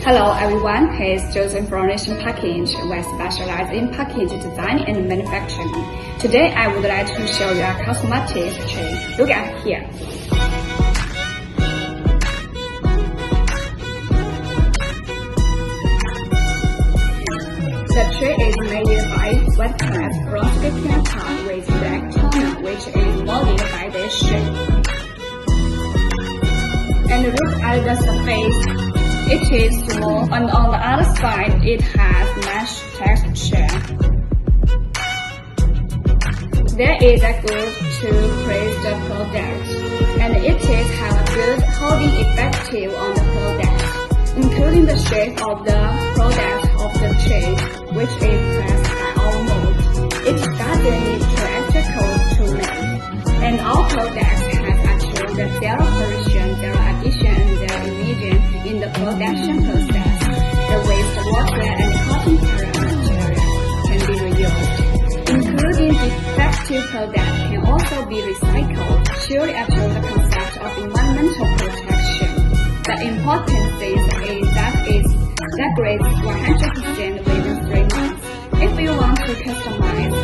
Hello everyone, here's Joseph Information Package. We specialize in package design and manufacturing. Today I would like to show you a cosmetic tray. Look at here. The tray is made by white glass frosted top with black toner, which is molded by this shape. And look at the surface. It is small, and on the other side, it has mesh texture. There is a glue to press the product, and it is have a good holding effect on the product, including the shape of the product of the tray, which is pressed by our mold. It doesn't need electrical to make, and our product has achieved the zero pollution, zero addition, and zero emission in the production process. The wastewater and cotton material can be reused, including defective products can also be recycled, surely achieve the concept of environmental protection. The important thing is that it degrades 100% within 3 months. If you want to customize